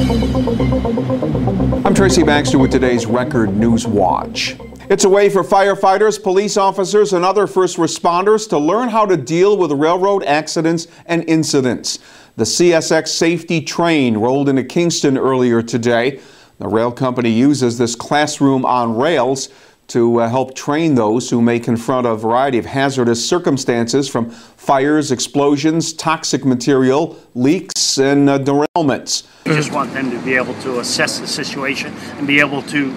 I'm Tracy Baxter with today's Record Newswatch. It's a way for firefighters, police officers, and other first responders to learn how to deal with railroad accidents and incidents. The CSX safety train rolled into Kingston earlier today. The rail company uses this classroom on rails to help train those who may confront a variety of hazardous circumstances, from fires, explosions, toxic material, leaks, and derailments. We just want them to be able to assess the situation and be able to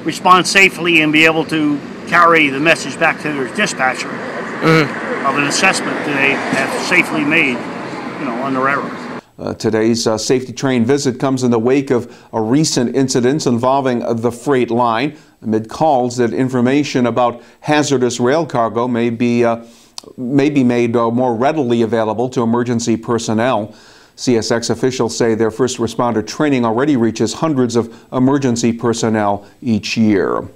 respond safely and be able to carry the message back to their dispatcher of an assessment that they have safely made, on the railroad. Today's safety train visit comes in the wake of a recent incident involving the freight line, amid calls that information about hazardous rail cargo may be made more readily available to emergency personnel. CSX officials say their first responder training already reaches hundreds of emergency personnel each year.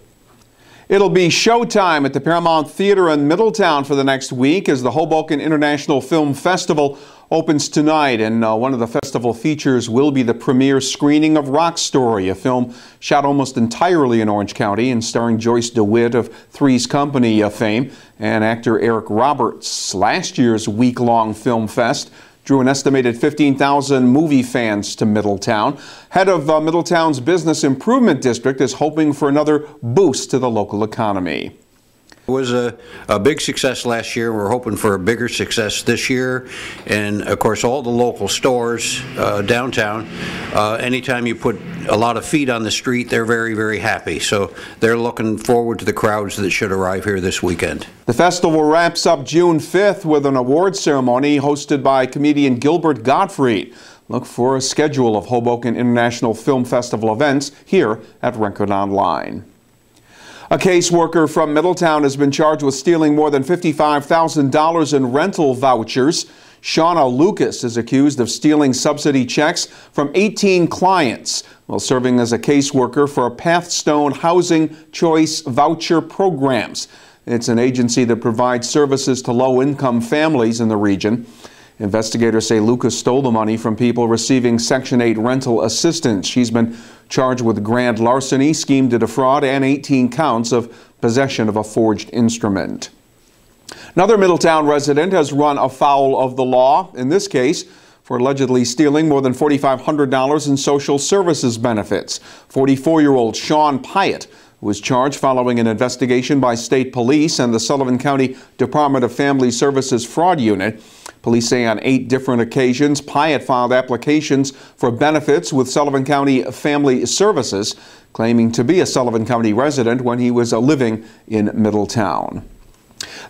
It'll be showtime at the Paramount Theater in Middletown for the next week as the Hoboken International Film Festival opens tonight, and one of the festival features will be the premiere screening of Rock Story, a film shot almost entirely in Orange County and starring Joyce DeWitt of Three's Company fame and actor Eric Roberts. Last year's week-long film fest drew an estimated 15,000 movie fans to Middletown. Head of Middletown's Business Improvement District is hoping for another boost to the local economy. It was a big success last year. We're hoping for a bigger success this year. And of course, all the local stores downtown, anytime you put a lot of feet on the street, they're very, very happy. So they're looking forward to the crowds that should arrive here this weekend. The festival wraps up June 5th with an awards ceremony hosted by comedian Gilbert Gottfried. Look for a schedule of Hoboken International Film Festival events here at Record Online. A caseworker from Middletown has been charged with stealing more than $55,000 in rental vouchers. Shauna Lucas is accused of stealing subsidy checks from 18 clients while serving as a caseworker for Pathstone Housing Choice Voucher Programs. It's an agency that provides services to low-income families in the region. Investigators say Lucas stole the money from people receiving Section 8 rental assistance. She's been charged with grand larceny, scheme to defraud, and 18 counts of possession of a forged instrument. Another Middletown resident has run afoul of the law, in this case for allegedly stealing more than $4,500 in social services benefits. 44-year-old Sean Pyatt was charged following an investigation by state police and the Sullivan County Department of Family Services Fraud Unit. Police say on 8 different occasions, Pyatt filed applications for benefits with Sullivan County Family Services, claiming to be a Sullivan County resident when he was living in Middletown.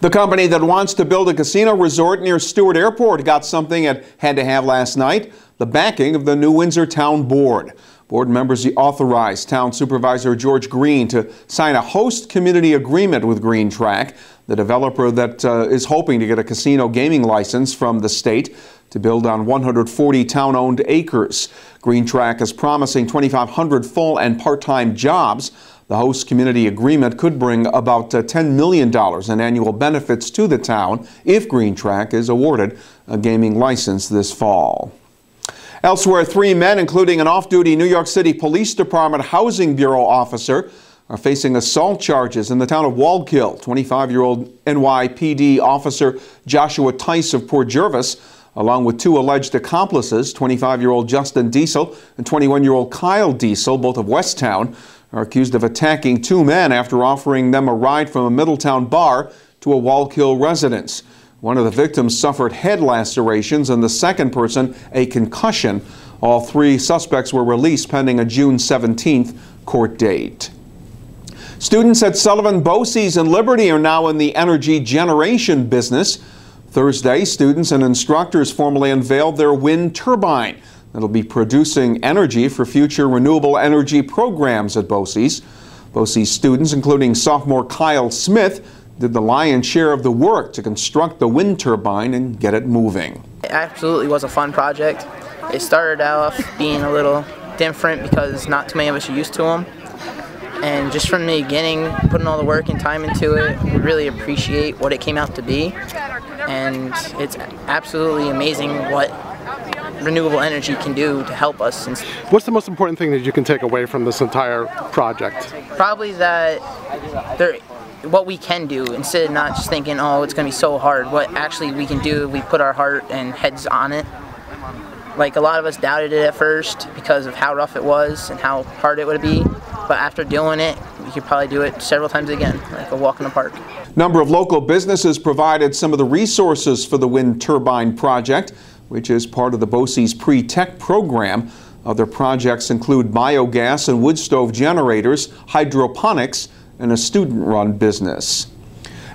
The company that wants to build a casino resort near Stewart Airport got something it had to have last night: the backing of the New Windsor Town Board. Board members authorized Town Supervisor George Green to sign a host community agreement with Green Track, the developer that is hoping to get a casino gaming license from the state to build on 140 town-owned acres. Green Track is promising 2,500 full and part-time jobs. The host community agreement could bring about $10 million in annual benefits to the town if Green Track is awarded a gaming license this fall. Elsewhere, 3 men, including an off-duty New York City Police Department Housing Bureau officer, are facing assault charges in the town of Wallkill. 25-year-old NYPD officer Joshua Tice of Port Jervis, along with 2 alleged accomplices, 25-year-old Justin Diesel and 21-year-old Kyle Diesel, both of Westtown, are accused of attacking 2 men after offering them a ride from a Middletown bar to a Wallkill residence. One of the victims suffered head lacerations and the second person a concussion. All 3 suspects were released pending a June 17th court date. Students at Sullivan BOCES and Liberty are now in the energy generation business. Thursday, students and instructors formally unveiled their wind turbine that'll be producing energy for future renewable energy programs at BOCES. BOCES students, including sophomore Kyle Smith, did the lion's share of the work to construct the wind turbine and get it moving. It absolutely was a fun project. It started off being a little different because not too many of us are used to them. And just from the beginning, putting all the work and time into it, we really appreciate what it came out to be. And it's absolutely amazing what renewable energy can do to help us. What's the most important thing that you can take away from this entire project? Probably that what we can do, instead of not just thinking, oh, it's going to be so hard, what actually we can do if we put our heart and heads on it. Like, a lot of us doubted it at first because of how rough it was and how hard it would be, but after doing it, we could probably do it several times again, like a walk in the park. A number of local businesses provided some of the resources for the wind turbine project, which is part of the BOCES pre-tech program. Other projects include biogas and wood stove generators, hydroponics, and a student-run business.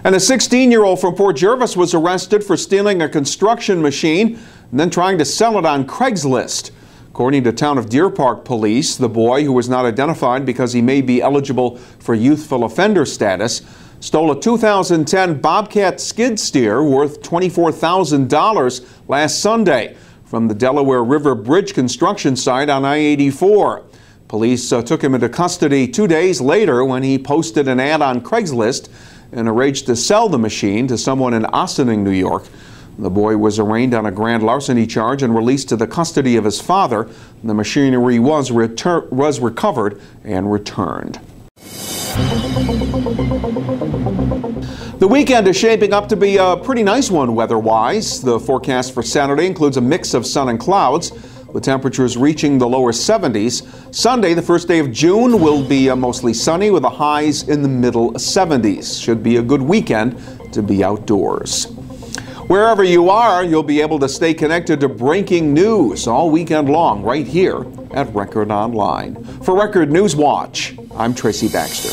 And a 16-year-old from Port Jervis was arrested for stealing a construction machine and then trying to sell it on Craigslist. According to Town of Deer Park Police, the boy, who was not identified because he may be eligible for youthful offender status, stole a 2010 Bobcat skid steer worth $24,000 last Sunday from the Delaware River Bridge construction site on I-84. Police took him into custody 2 days later when he posted an ad on Craigslist and arranged to sell the machine to someone in Ossining, New York. The boy was arraigned on a grand larceny charge and released to the custody of his father. The machinery was recovered and returned. The weekend is shaping up to be a pretty nice one weather-wise. The forecast for Saturday includes a mix of sun and clouds, with temperatures reaching the lower 70s. Sunday, the first day of June, will be mostly sunny with the highs in the middle 70s. Should be a good weekend to be outdoors. Wherever you are, you'll be able to stay connected to breaking news all weekend long right here at Record Online. For Record Newswatch, I'm Tracy Baxter.